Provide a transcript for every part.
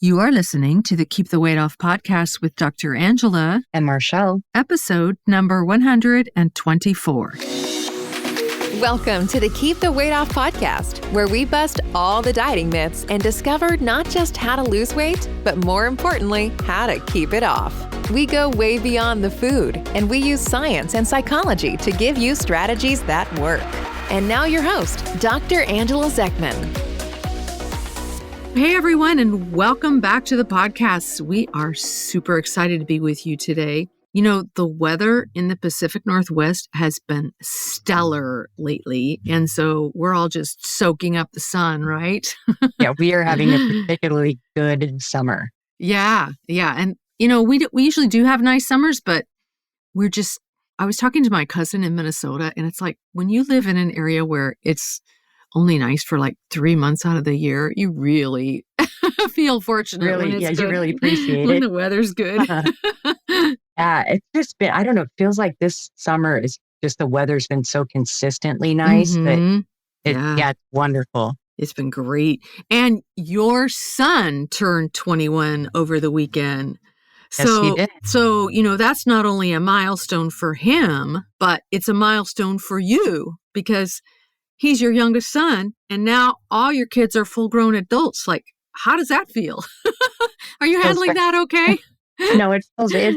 You are listening to the Keep the Weight Off podcast with Dr. Angela and Marchelle, episode number 124. Welcome to the Keep the Weight Off podcast, where we bust all the dieting myths and discover not just how to lose weight, but more importantly, how to keep it off. We go way beyond the food, and we use science and psychology to give you strategies that work. And now your host, Dr. Angela Zechmann. Hey everyone, and welcome back to the podcast. We are super excited to be with you today. You know, the weather in the Pacific Northwest has been stellar lately, and so we're all just soaking up the sun, right? Yeah, we are having a particularly good summer. Yeah. And, you know, we usually do have nice summers, but I was talking to my cousin in Minnesota, and it's like when you live in an area where it's only nice for like 3 months out of the year, you really feel fortunate. Really, when it's you really appreciate when it. the weather's good. It's just been, I don't know, it feels like this summer is just the weather's been so consistently nice that it's wonderful. It's been great. And your son turned 21 over the weekend. Yes, he did. So, you know, that's not only a milestone for him, but it's a milestone for you because he's your youngest son, and now all your kids are full-grown adults. Like, how does that feel? Are you handling that okay? No, it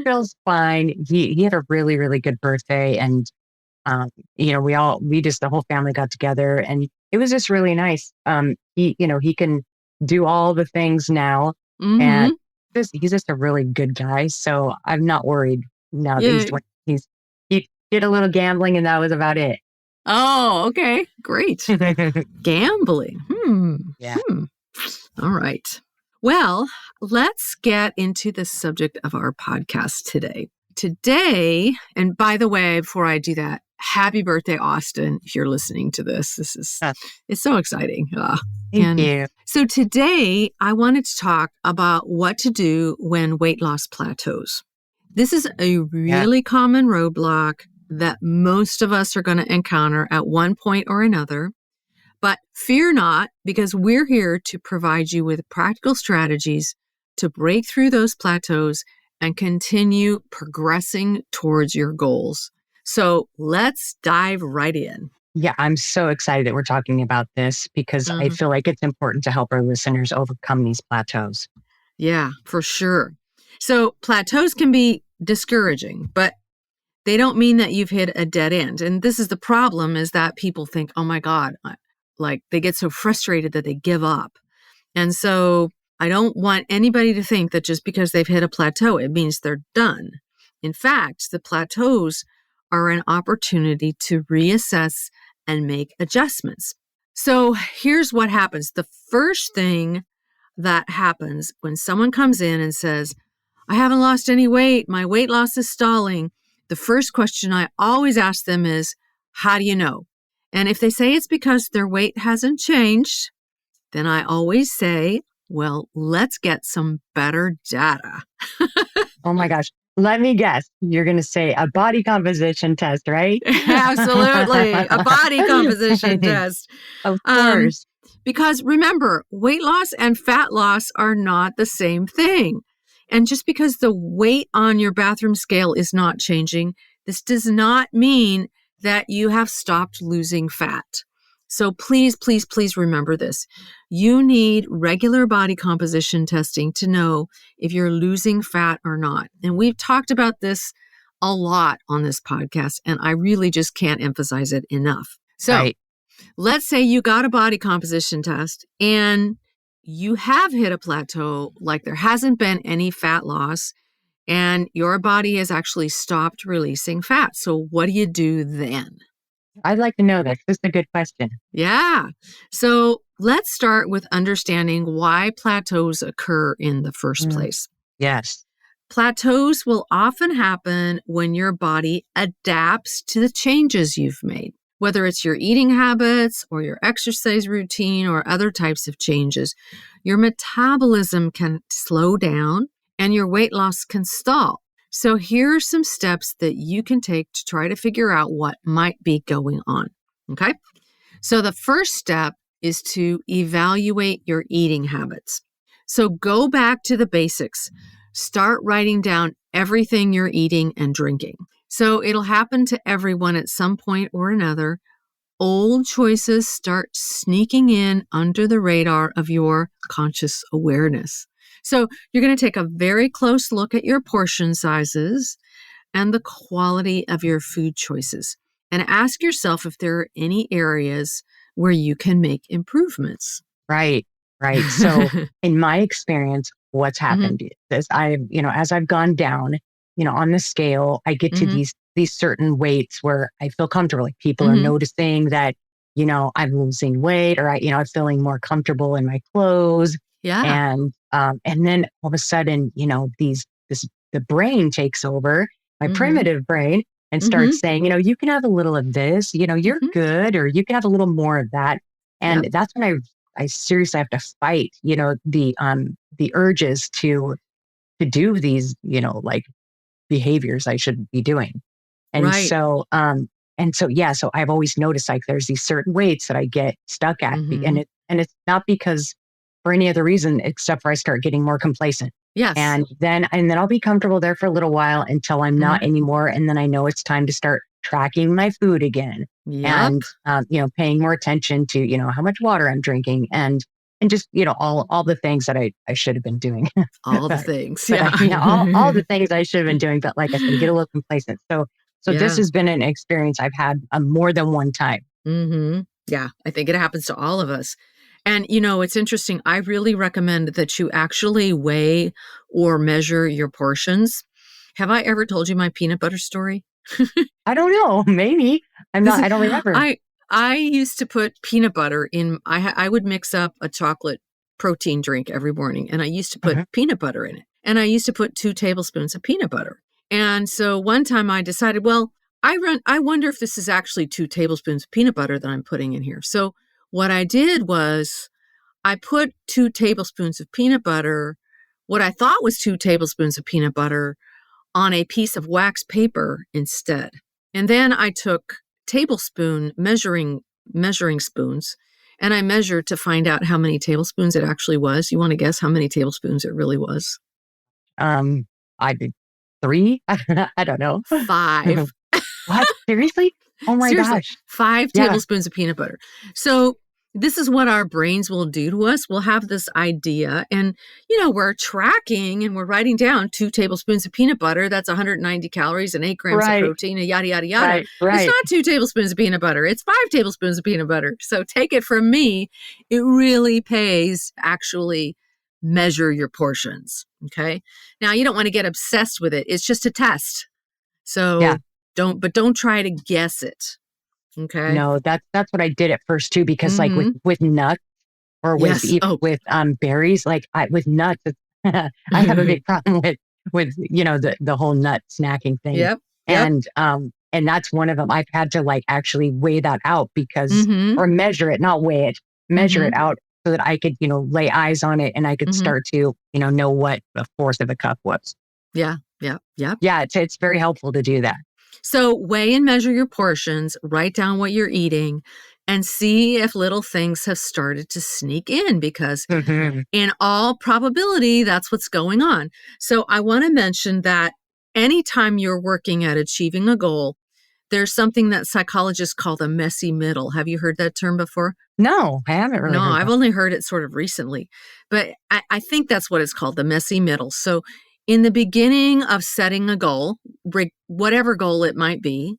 feels fine. He had a really, really good birthday, and the whole family got together, and it was just really nice. He can do all the things now, and he's just a really good guy. So I'm not worried now that he did a little gambling, and that was about it. Oh, okay. Great. Gambling. Yeah. All right. Well, let's get into the subject of our podcast today. Today, and by the way, before I do that, happy birthday, Austin, if you're listening to this. It's so exciting. Thank you. So today, I wanted to talk about what to do when weight loss plateaus. This is a really common roadblock that most of us are going to encounter at one point or another. But fear not, because we're here to provide you with practical strategies to break through those plateaus and continue progressing towards your goals. So let's dive right in. Yeah, I'm so excited that we're talking about this because I feel like it's important to help our listeners overcome these plateaus. Yeah, for sure. So plateaus can be discouraging, but they don't mean that you've hit a dead end. And this is the problem, is that people think, oh my God, like they get so frustrated that they give up. And so I don't want anybody to think that just because they've hit a plateau, it means they're done. In fact, the plateaus are an opportunity to reassess and make adjustments. So here's what happens. The first thing that happens when someone comes in and says, I haven't lost any weight, my weight loss is stalling, the first question I always ask them is, how do you know? And if they say it's because their weight hasn't changed, then I always say, well, let's get some better data. Oh my gosh. Let me guess. You're going to say a body composition test, right? Absolutely. A body composition test. Of course. Because remember, weight loss and fat loss are not the same thing. And just because the weight on your bathroom scale is not changing, this does not mean that you have stopped losing fat. So please, please, please remember this. You need regular body composition testing to know if you're losing fat or not. And we've talked about this a lot on this podcast, and I really just can't emphasize it enough. So let's say you got a body composition test and you have hit a plateau, like there hasn't been any fat loss, and your body has actually stopped releasing fat. So what do you do then? I'd like to know this. This is a good question. Yeah. So let's start with understanding why plateaus occur in the first place. Yes. Plateaus will often happen when your body adapts to the changes you've made, whether it's your eating habits or your exercise routine or other types of changes. Your metabolism can slow down and your weight loss can stall. So here are some steps that you can take to try to figure out what might be going on. Okay? So the first step is to evaluate your eating habits. So go back to the basics. Start writing down everything you're eating and drinking. So it'll happen to everyone at some point or another. Old choices start sneaking in under the radar of your conscious awareness. So you're going to take a very close look at your portion sizes and the quality of your food choices, and ask yourself if there are any areas where you can make improvements. Right. So in my experience, what's happened is as I've gone down, on the scale, I get to these certain weights where I feel comfortable. Like people are noticing that, I'm losing weight, or I'm feeling more comfortable in my clothes. Yeah. And then all of a sudden, the brain takes over, my primitive brain, and starts saying, you can have a little of this, you're good, or you can have a little more of that. And that's when I seriously have to fight, the urges to do these, like behaviors I shouldn't be doing. And so I've always noticed like there's these certain weights that I get stuck at, and it's not because for any other reason except for I start getting more complacent. Yes. And then I'll be comfortable there for a little while until I'm not anymore. And then I know it's time to start tracking my food again. Yep. And, paying more attention to, how much water I'm drinking and just, all the things that I should have been doing. All the things. All the things I should have been doing. But like I said, get a little complacent. So this has been an experience I've had more than one time. Yeah, I think it happens to all of us. And, it's interesting. I really recommend that you actually weigh or measure your portions. Have I ever told you my peanut butter story? I don't know. Maybe. I don't remember. I used to put peanut butter in, I would mix up a chocolate protein drink every morning, and I used to put peanut butter in it. And I used to put 2 tablespoons of peanut butter. And so one time I decided, well, I wonder if this is actually 2 tablespoons of peanut butter that I'm putting in here. So what I did was I put 2 tablespoons of peanut butter, what I thought was 2 tablespoons of peanut butter, on a piece of wax paper instead. And then I took tablespoon measuring spoons, and I measured to find out how many tablespoons it actually was. You want to guess how many tablespoons it really was? I did 3. I don't know. 5. What? Seriously? Oh my gosh. 5 tablespoons of peanut butter. So this is what our brains will do to us. We'll have this idea and, we're tracking and we're writing down 2 tablespoons of peanut butter. That's 190 calories and 8 grams of protein and yada, yada, yada. Right. It's not 2 tablespoons of peanut butter. It's 5 tablespoons of peanut butter. So take it from me. It really pays to actually measure your portions. Okay. Now you don't want to get obsessed with it. It's just a test. So don't try to guess it. Okay. No, that's what I did at first too, because like with nuts or with berries, like with nuts, I have a big problem with the whole nut snacking thing. Yep. And that's one of them. I've had to like actually weigh that out because or measure it, not weigh it, measure it out so that I could, lay eyes on it and I could start to, know what the force of a cup was. Yeah. Yeah. It's very helpful to do that. So weigh and measure your portions, write down what you're eating, and see if little things have started to sneak in, because in all probability, that's what's going on. So I want to mention that anytime you're working at achieving a goal, there's something that psychologists call the messy middle. Have you heard that term before? No, I haven't really. No, I've only heard it sort of recently, but I think that's what it's called, the messy middle. So in the beginning of setting a goal, whatever goal it might be,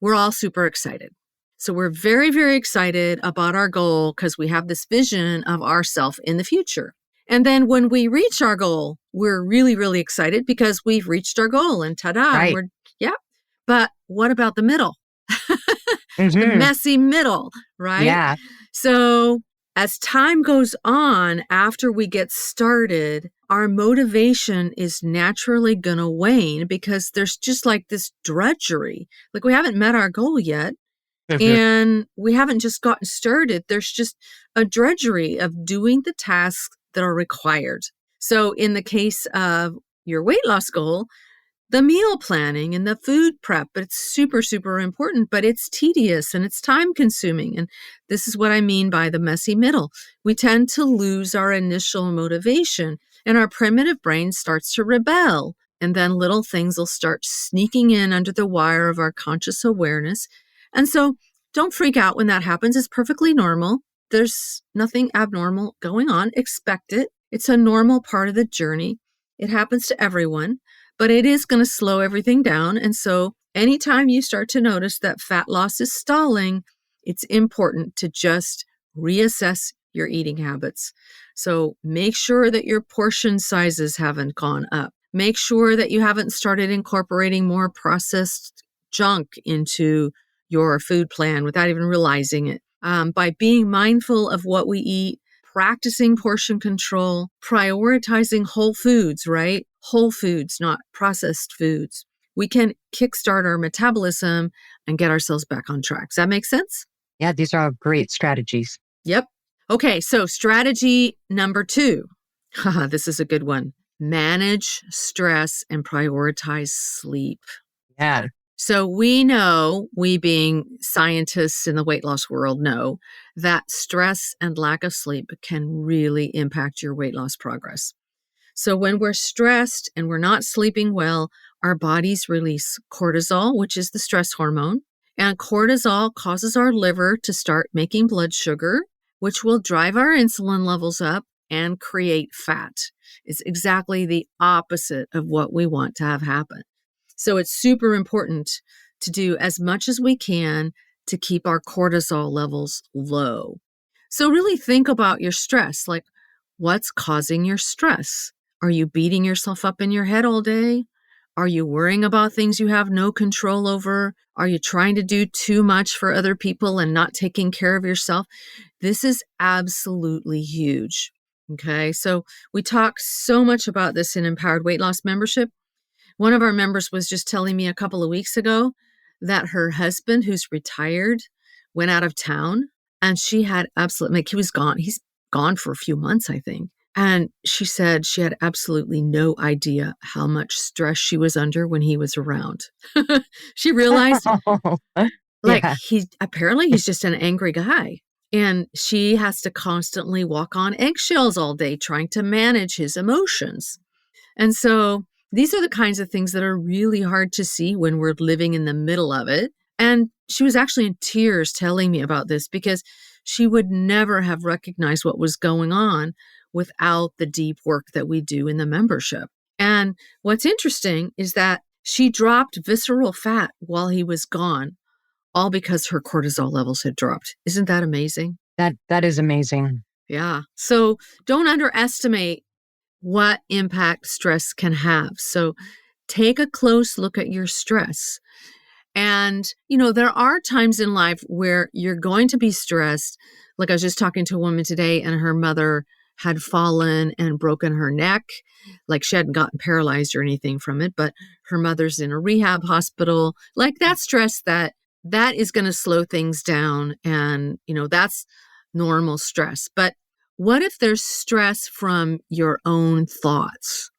we're all super excited. So we're very, very excited about our goal because we have this vision of ourselves in the future. And then when we reach our goal, we're really, really excited because we've reached our goal and ta-da. Right. But what about the middle? The messy middle, right? Yeah. So as time goes on, after we get started, our motivation is naturally going to wane because there's just like this drudgery. Like we haven't met our goal yet and we haven't just gotten started. There's just a drudgery of doing the tasks that are required. So in the case of your weight loss goal, the meal planning and the food prep. It's super, super important, but it's tedious and it's time consuming. And this is what I mean by the messy middle. We tend to lose our initial motivation and our primitive brain starts to rebel. And then little things will start sneaking in under the wire of our conscious awareness. And so don't freak out when that happens. It's perfectly normal. There's nothing abnormal going on. Expect it. It's a normal part of the journey. It happens to everyone, but it is going to slow everything down. And so anytime you start to notice that fat loss is stalling, it's important to just reassess your eating habits. So make sure that your portion sizes haven't gone up. Make sure that you haven't started incorporating more processed junk into your food plan without even realizing it. By being mindful of what we eat, practicing portion control, prioritizing whole foods, right? Whole foods, not processed foods. We can kickstart our metabolism and get ourselves back on track. Does that make sense? Yeah, these are all great strategies. Yep. Okay, so strategy number 2. This is a good one. Manage stress and prioritize sleep. Yeah. So we know, we being scientists in the weight loss world know that stress and lack of sleep can really impact your weight loss progress. So when we're stressed and we're not sleeping well, our bodies release cortisol, which is the stress hormone. And cortisol causes our liver to start making blood sugar, which will drive our insulin levels up and create fat. It's exactly the opposite of what we want to have happen. So it's super important to do as much as we can to keep our cortisol levels low. So really think about your stress, like what's causing your stress? Are you beating yourself up in your head all day? Are you worrying about things you have no control over? Are you trying to do too much for other people and not taking care of yourself? This is absolutely huge. Okay, so we talk so much about this in Empowered Weight Loss membership. One of our members was just telling me a couple of weeks ago that her husband, who's retired, went out of town and she had absolutely, like he was gone. He's gone for a few months, I think. And she said she had absolutely no idea how much stress she was under when he was around. She realized Yeah. he's just an angry guy. And she has to constantly walk on eggshells all day trying to manage his emotions. And so these are the kinds of things that are really hard to see when we're living in the middle of it. And she was actually in tears telling me about this because she would never have recognized what was going on without the deep work that we do in the membership. And what's interesting is that she dropped visceral fat while he was gone, all because her cortisol levels had dropped. Isn't that amazing? That is amazing. Yeah. So don't underestimate what impact stress can have. So take a close look at your stress. And, there are times in life where you're going to be stressed. Like I was just talking to a woman today and her mother had fallen and broken her neck. Like she hadn't gotten paralyzed or anything from it, but her mother's in a rehab hospital. Like that stress that is going to slow things down. And, that's normal stress. But what if there's stress from your own thoughts?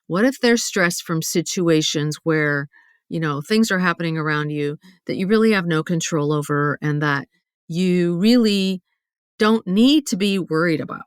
What if there's stress from situations where, things are happening around you that you really have no control over and that you really don't need to be worried about?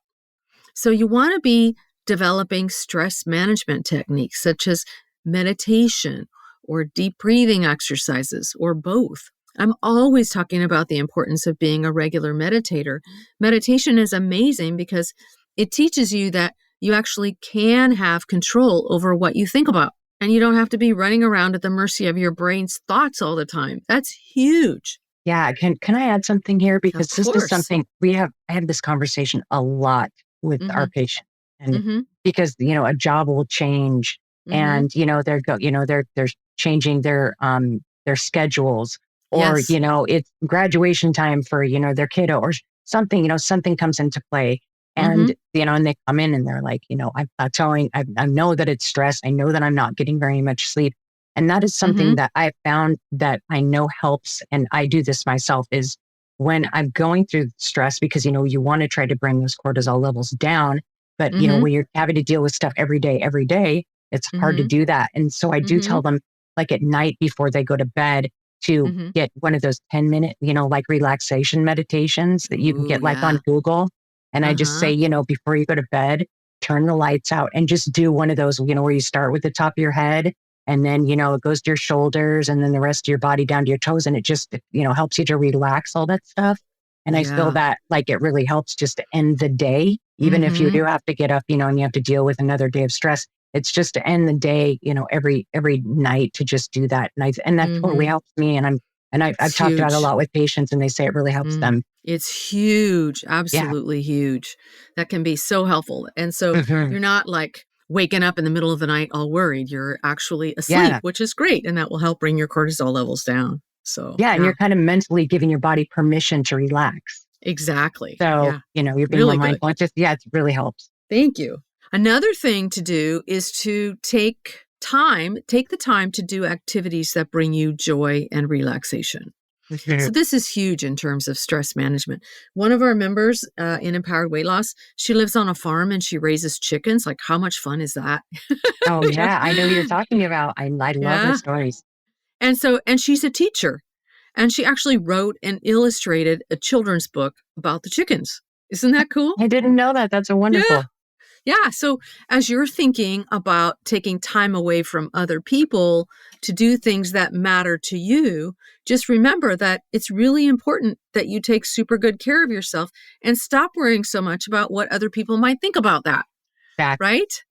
So you want to be developing stress management techniques such as meditation or deep breathing exercises or both. I'm always talking about the importance of being a regular meditator. Meditation is amazing because it teaches you that you actually can have control over what you think about. And you don't have to be running around at the mercy of your brain's thoughts all the time. That's huge. Yeah. Can I add something here? Because Of this is course. something I have this conversation a lot with our patients. And because, a job will change and, they're changing their schedules. Or, Yes. It's graduation time for, their kiddo or something, something comes into play. And, and they come in and they're like, I'm plateauing. I know that it's stress. I know that I'm not getting very much sleep. And that is something that I found that I know helps. And I do this myself is when I'm going through stress, because, you want to try to bring those cortisol levels down. But, when you're having to deal with stuff every day, It's hard to Mhm. do that. And so I do tell Mhm. them, like at night before they go to bed, to Mhm. get one of those 10-minute, like relaxation meditations that you can Ooh, get like on yeah. Google. And I just say, Uh-huh. before you go to bed, turn the lights out and just do one of those, where you start with the top of your head and then, it goes to your shoulders and then the rest of your body down to your toes. And it just, helps you to relax all that stuff. And I feel Yeah. that like it really helps just to end the day, even if you Mhm. do have to get up, and you have to deal with another day of stress. It's just to end the day, every night to just do that. And that totally Mhm. helps me. I've It's talked about it a huge. lot with patients and they say it really helps them. It's huge, Yeah. absolutely huge. That can be so helpful. And so Hmm. you're not like waking up in the middle of the night all worried. You're actually asleep, Yeah. which is great. And that will help bring your cortisol levels down. So, Yeah. And yeah, you're kind of mentally giving your body permission to relax. exactly. So, Yeah, you're being more really good. mindful. It really helps. Thank you. Another thing to do is to take the time to do activities that bring you joy and relaxation. Mhm. So this is huge in terms of stress management. One of our members in Empowered Weight Loss, she lives on a farm and she raises chickens. Like, how much fun is that? Oh, You know? yeah. I know who you're talking about. I love her Yeah. stories. And she's a teacher. And she actually wrote and illustrated a children's book about the chickens. Isn't that cool? I didn't know that. That's a Yeah. wonderful. Yeah. So as you're thinking about taking time away from other people to do things that matter to you, just remember that it's really important that you take super good care of yourself and stop worrying so much about what other people might think about that, Exactly. right?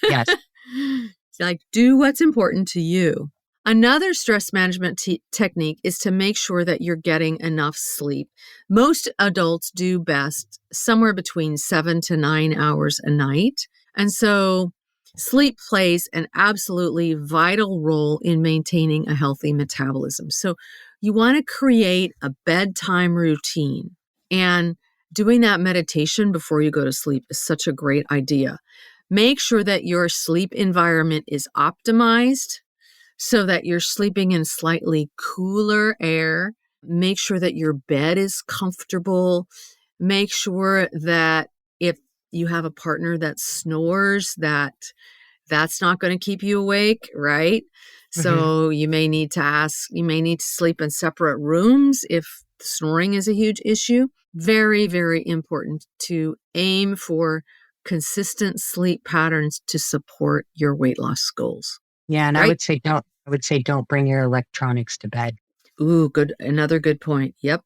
Yes. It's like, do what's important to you. Another stress management technique is to make sure that you're getting enough sleep. Most adults do best somewhere between 7 to 9 hours a night. And so sleep plays an absolutely vital role in maintaining a healthy metabolism. So you want to create a bedtime routine. And doing that meditation before you go to sleep is such a great idea. Make sure that your sleep environment is optimized so that you're sleeping in slightly cooler air. Make sure that your bed is comfortable. Make sure that if you have a partner that snores, that's not going to keep you awake, right? Hmm. So you may need to sleep in separate rooms if snoring is a huge issue. Very, very important to aim for consistent sleep patterns to support your weight loss goals, Yeah. And right? I would say don't bring your electronics to bed. Ooh, good. Another good point. Yep.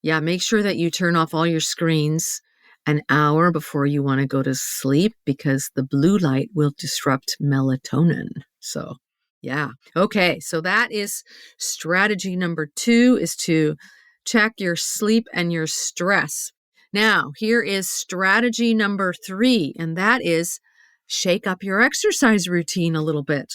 Yeah, make sure that you turn off all your screens an hour before you want to go to sleep because the blue light will disrupt melatonin. So, yeah. Okay, so that is strategy number 2 is to check your sleep and your stress. Now, here is strategy number 3, and that is shake up your exercise routine a little bit.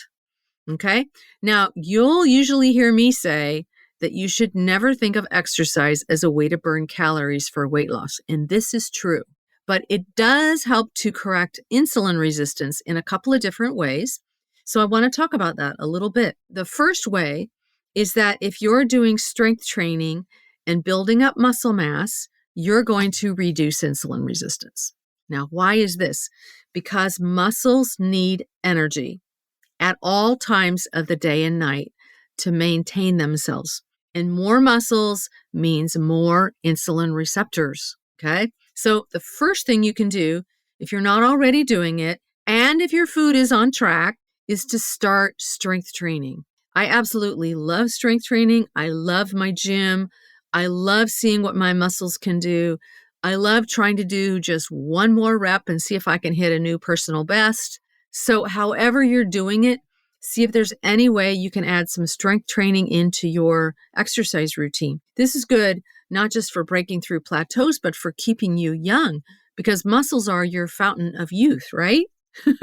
Okay. Now, you'll usually hear me say that you should never think of exercise as a way to burn calories for weight loss. And this is true. But it does help to correct insulin resistance in a couple of different ways. So I want to talk about that a little bit. The first way is that if you're doing strength training and building up muscle mass, you're going to reduce insulin resistance. Now, why is this? Because muscles need energy at all times of the day and night to maintain themselves. And more muscles means more insulin receptors. Okay. So the first thing you can do, if you're not already doing it, and if your food is on track, is to start strength training. I absolutely love strength training. I love my gym. I love seeing what my muscles can do. I love trying to do just one more rep and see if I can hit a new personal best. So, however you're doing it, see if there's any way you can add some strength training into your exercise routine. This is good, not just for breaking through plateaus, but for keeping you young because muscles are your fountain of youth, right? Does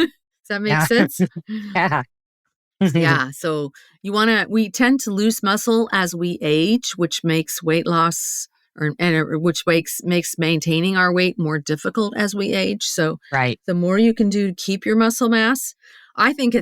that make Yeah. sense? Yeah. Yeah. So we tend to lose muscle as we age, which makes weight loss which makes maintaining our weight more difficult as we age. So Right. the more you can do to keep your muscle mass, I think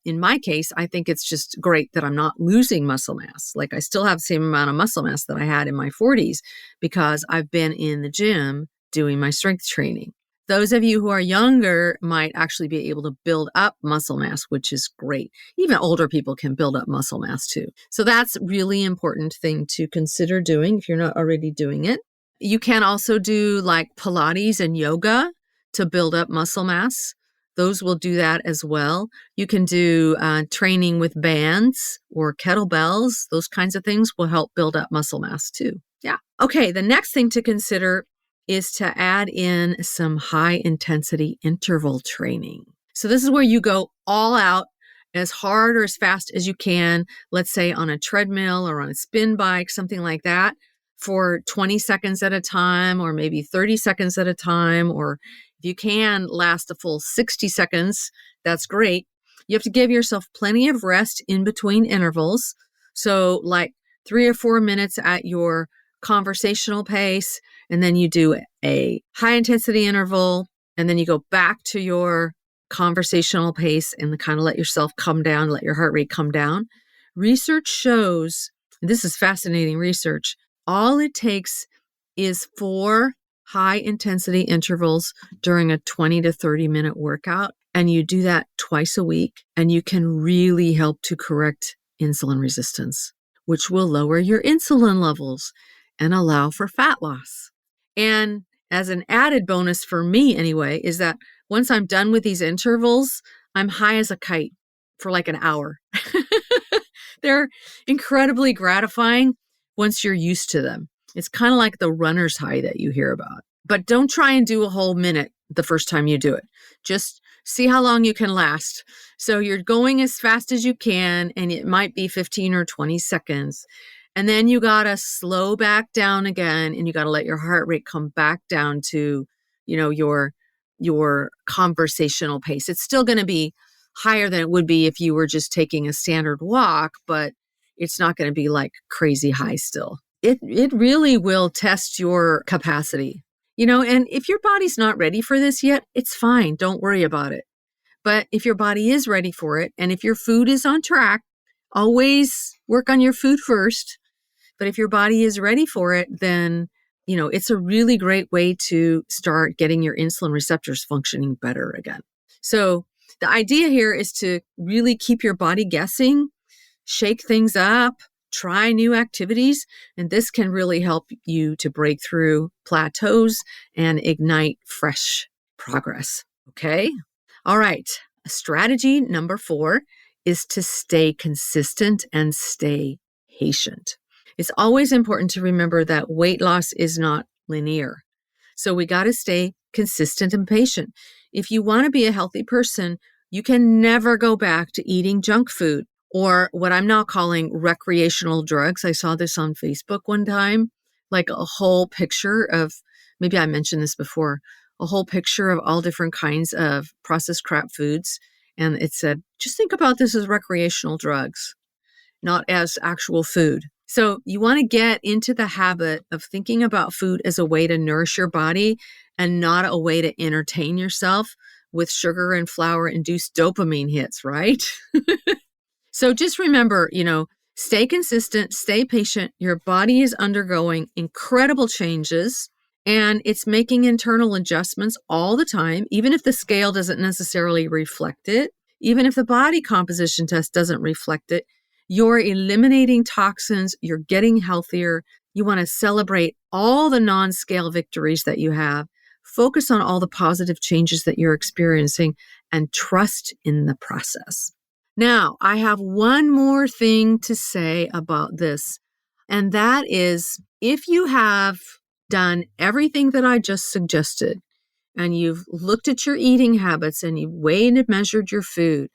in my case, I think it's just great that I'm not losing muscle mass. Like I still have the same amount of muscle mass that I had in my 40s because I've been in the gym doing my strength training. Those of you who are younger might actually be able to build up muscle mass, which is great. Even older people can build up muscle mass too. So that's really important thing to consider doing if you're not already doing it. You can also do like Pilates and yoga to build up muscle mass. Those will do that as well. You can do training with bands or kettlebells. Those kinds of things will help build up muscle mass too. Yeah. Okay, the next thing to consider is to add in some high intensity interval training. So this is where you go all out as hard or as fast as you can, let's say on a treadmill or on a spin bike, something like that, for 20 seconds at a time, or maybe 30 seconds at a time, or if you can last a full 60 seconds, that's great. You have to give yourself plenty of rest in between intervals. So like 3 or 4 minutes at your conversational pace, and then you do a high intensity interval, and then you go back to your conversational pace and kind of let yourself come down, let your heart rate come down. Research shows, and this is fascinating research, all it takes is 4 high intensity intervals during a 20 to 30 minute workout. And you do that twice a week, and you can really help to correct insulin resistance, which will lower your insulin levels and allow for fat loss. And as an added bonus for me anyway, is that once I'm done with these intervals, I'm high as a kite for like an hour. They're incredibly gratifying once you're used to them. It's kind of like the runner's high that you hear about. But don't try and do a whole minute the first time you do it. Just see how long you can last. So you're going as fast as you can, and it might be 15 or 20 seconds. And then you got to slow back down again, and you got to let your heart rate come back down to, your conversational pace. It's still going to be higher than it would be if you were just taking a standard walk, but it's not going to be like crazy high still. It really will test your capacity, and if your body's not ready for this yet, it's fine. Don't worry about it. But if your body is ready for it, and if your food is on track, always work on your food first. But if your body is ready for it, then, it's a really great way to start getting your insulin receptors functioning better again. So the idea here is to really keep your body guessing, shake things up, try new activities, and this can really help you to break through plateaus and ignite fresh progress. Okay? All right. Strategy number 4 is to stay consistent and stay patient. It's always important to remember that weight loss is not linear. So we got to stay consistent and patient. If you want to be a healthy person, you can never go back to eating junk food or what I'm now calling recreational drugs. I saw this on Facebook one time, like a whole picture of, maybe I mentioned this before, a whole picture of all different kinds of processed crap foods. And it said, just think about this as recreational drugs, not as actual food. So you want to get into the habit of thinking about food as a way to nourish your body and not a way to entertain yourself with sugar and flour induced dopamine hits, right? So just remember, stay consistent, stay patient. Your body is undergoing incredible changes and it's making internal adjustments all the time, even if the scale doesn't necessarily reflect it, even if the body composition test doesn't reflect it. You're eliminating toxins, you're getting healthier. You want to celebrate all the non-scale victories that you have. Focus on all the positive changes that you're experiencing and trust in the process. Now, I have one more thing to say about this, and that is if you have done everything that I just suggested, and you've looked at your eating habits and you've weighed and measured your food,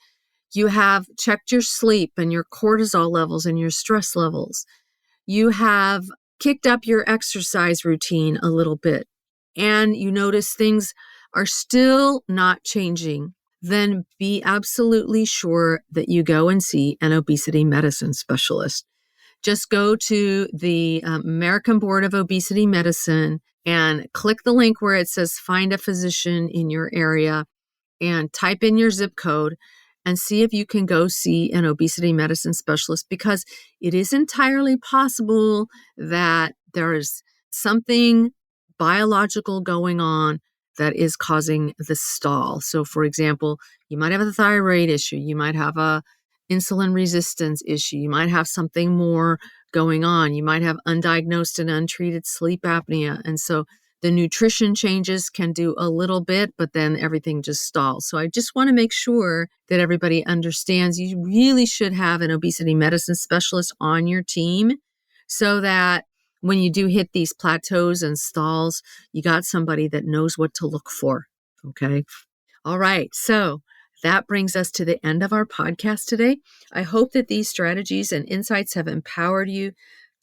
you have checked your sleep and your cortisol levels and your stress levels. You have kicked up your exercise routine a little bit, and you notice things are still not changing, then be absolutely sure that you go and see an obesity medicine specialist. Just go to the American Board of Obesity Medicine and click the link where it says find a physician in your area and type in your zip code and see if you can go see an obesity medicine specialist, because it is entirely possible that there is something biological going on that is causing the stall. So for example, you might have a thyroid issue, you might have a insulin resistance issue, you might have something more going on, you might have undiagnosed and untreated sleep apnea. And so the nutrition changes can do a little bit, but then everything just stalls. So I just want to make sure that everybody understands you really should have an obesity medicine specialist on your team so that when you do hit these plateaus and stalls, you got somebody that knows what to look for. Okay. All right. So that brings us to the end of our podcast today. I hope that these strategies and insights have empowered you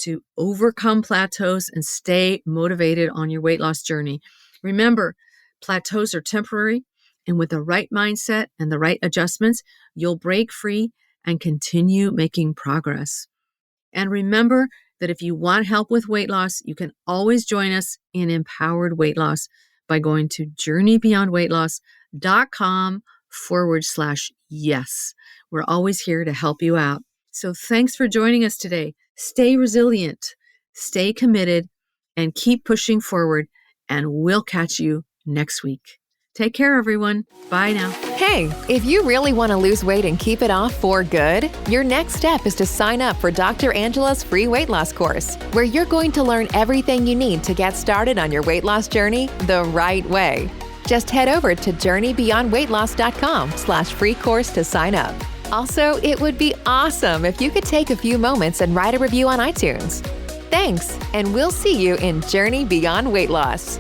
to overcome plateaus and stay motivated on your weight loss journey. Remember, plateaus are temporary, and with the right mindset and the right adjustments, you'll break free and continue making progress. And remember that if you want help with weight loss, you can always join us in Empowered Weight Loss by going to journeybeyondweightloss.com/yes. We're always here to help you out. So thanks for joining us today. Stay resilient, stay committed, and keep pushing forward, and we'll catch you next week. Take care, everyone. Bye now. Hey, if you really want to lose weight and keep it off for good, your next step is to sign up for Dr. Angela's free weight loss course, where you're going to learn everything you need to get started on your weight loss journey the right way. Just head over to journeybeyondweightloss.com/free course to sign up. Also, it would be awesome if you could take a few moments and write a review on iTunes. Thanks, and we'll see you in Journey Beyond Weight Loss.